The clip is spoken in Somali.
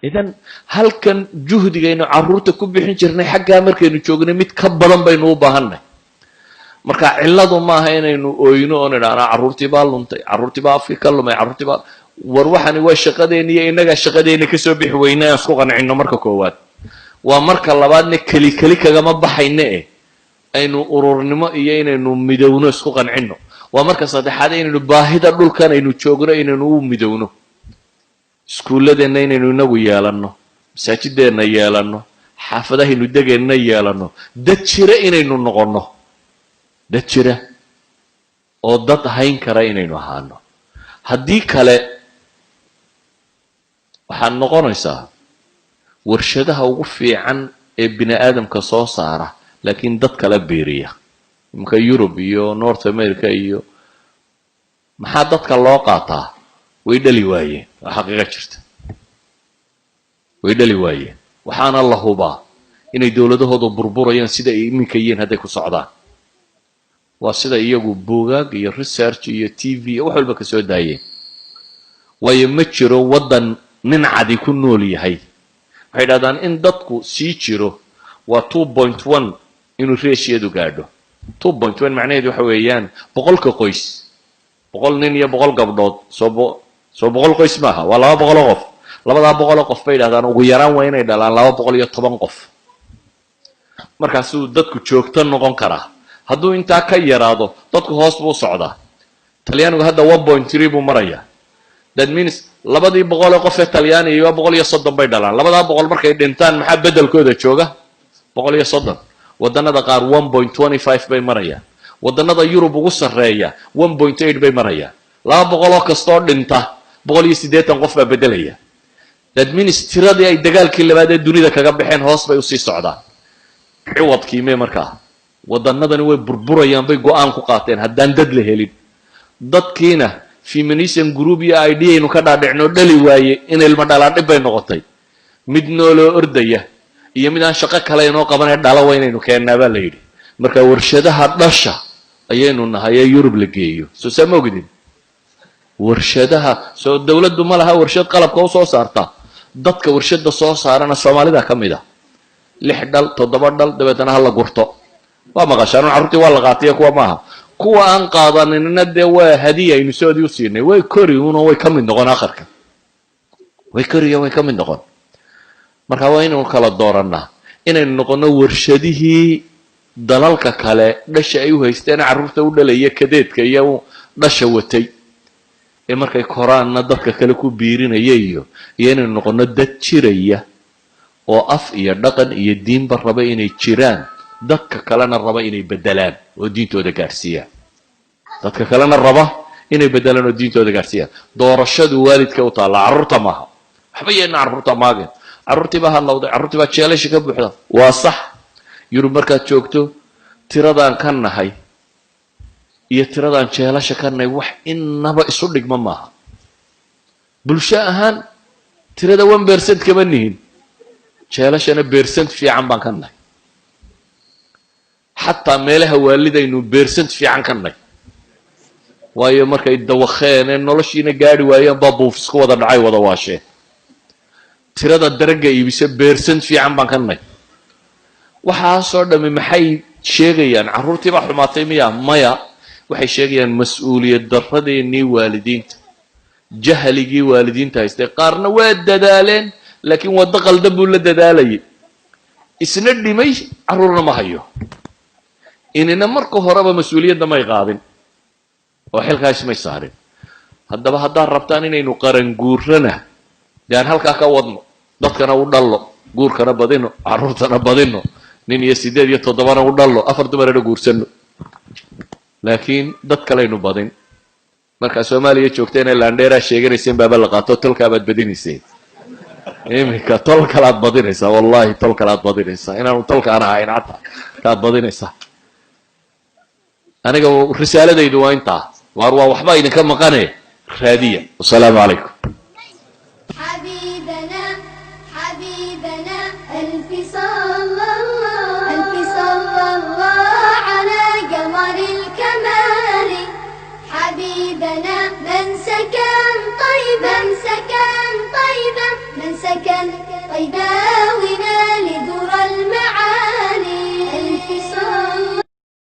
إذن هل كان جهد إنه عرورته كبيحين جرنا حاجة أمريكا إنه جوجنا ميت كبرن بينه وبهنا مركا علّة ما هنا إنه أنا أنا عرورتي بالونتي عرورتي بافي كلمة عرورتي بال وروحني وشقديني إنك شقديني كسبح وينا سوقا عنا مركا كوات ومركا لبادنا كلي كجما بحينه إنه أورورنما إنه مدونه سوقا عنا ومركا صدحين إنه باهدا دول كان إنه جوجنا إنه مدونه iskuulladeena inaynu inagu yeelanno masaajideenna yeelanno xaafadahaynu degeenna yeelanno dad jira inaynu noqonno dad jira oo dad hayn kara inaynu ahaano haddii kale waxaad noqonaysaa warshadaha ugu fiican ee bini aadamka soo saara laakiin dad kala beeriya imka Yurub iyo North America iyo maxaa dadka loo qaataa way dhali waayeen xaqiiqo jirta way dhali waayeen waxaana la hubaa inay dawladahoodu burburayaan sida ay iminka yihiin hadday ku socdaan waa sida iyagu buugaag iyo research iyo TV wax walba ka soo daayeen waayo ma jiro wadan nin cadi ku nool yahay waxay dhahdaan in dadku sii jiro waa 2.1 inuu ratio gaadho 2.1 macnaheedu waxa weeyaan boqolka qoys boqol nin iyo boqol gabdhood soo boqol qoys maaha waa 200 qof 200 qof bay dhahdaan ugu yaraan waa inay dhalaan 210 qof markaasuu dadku joogto noqon karaa hadduu intaa ka yaraado dadku hoos buu socdaa talyaanigu hadda 1.3 buu marayaa that means 200 qof ee talyaani iyo 130 bay dhalaan 200 markay dhintaan maxaa bedelkooda jooga 130 wadannada qaar 1.25 bay marayaan wadannada Yurub ugu sareeya 1.8 bay marayaan 200 kastoo dhinta 180 qof baa bedelaya that means tiradii ay dagaalkii labaad ee dunida kaga baxeen hoos bay u sii socdaan ciwadkii markaa wadannadani way burburayaan bay go'aan ku qaateen haddaan dad la helin dadkiina feminism group iyo idea inuu ka dhaadhicno dhali waaye in ilma dhalaan dhib bay noqotay mid nooloo ordaya iyo mid aan shaqo kale inoo qabanay dhala weynaynu keennaa baa la yidhi marka warshadaha dhasha ayaynu nahay ee Yurub la geeyo soo samoogdin warshadaha soo dawladdu ma laha warshad qalabka u soo saarta dadka warshada soo saarana Soomaalida kamida 6 dhal 7 dhal dabeetana hal la gurto waa maqashaan carruurtii waa la qaatay kuwa maaha kuwa aan qaadanina de waa hadiya aynu soodii u siinay way koriyuuna way kamid noqon akharka way kamid noqon marka waa inuu kala dooranaa inaynu noqono warshadihii dalalka kale dhasha ay u haysteen carruurta u dhalaya kadeedka iyo dhasha watay ee markay koraanna dadka kale ku biirinayay iyo inaynu noqono dad jiraya oo af iyo dhaqan iyo diinba raba inay jiraan dadka kalena raba inay bedelaan oo diintooda gaarsiiyaan dadka kalena raba inay bedelaan oo diintooda gaarsiiyaan doorashadu waalidka u taala carruurta maaha waxba yeena carruurta maaga carruurtii baa hadlawday carruurtii baa jeelasha ka buuxda waa sax Yurub markaad joogto tiradaan ka nahay iyo tiradaan jeelasha ka nahay wax inaba isu dhigma maaha bulsho ahaan tirada 1% kama nihin jeelashana percent fiican baan ka nahay حتى ميلها والدينو بيرسنت في عن كناي وايو markay dawaqeen noloshiina gaari waayeen babuuf isku wada dhacay wada waasheen tirada daraga iibisa percent fiican baan kanay waxa soo dhamay maxay sheegayaan carruurtii ba xumaatay maya waxay sheegayaan mas'uuliyad darradeeni waalidiinta jahligii waalidiinta haystay qaarna waa dadaaleen laakiin wada qaldan buu la dadaalayay isna dhimay carruurna ma hayo inna marka horeba mas'uuliyadda may qaadin oo xilkaas may saarin haddaba haddaa rabtaan inaynu qaran guurana daan halka ka wadno dadkana u dhallo guurkana badino carruurtana badino nin iyo 8 iyo 7 u dhallo afar dumarana guursano laakiin dad kale aynu badin marka Soomaaliya joogteen Landera sheeganayeen baaba la qaato tolka baad badinayseen imika tolka la badinaysa wallahi tolka la badinaysa inaan tolka aan ahayn hata ka badinaysa aniga risaaladaydu waa inta waar waa waxba idinka maqane raadiya assalaamu alaykum حبيبنا ألف صلى الله على قمر الكمال حبيبنا من سكن طيبا من سكن قيد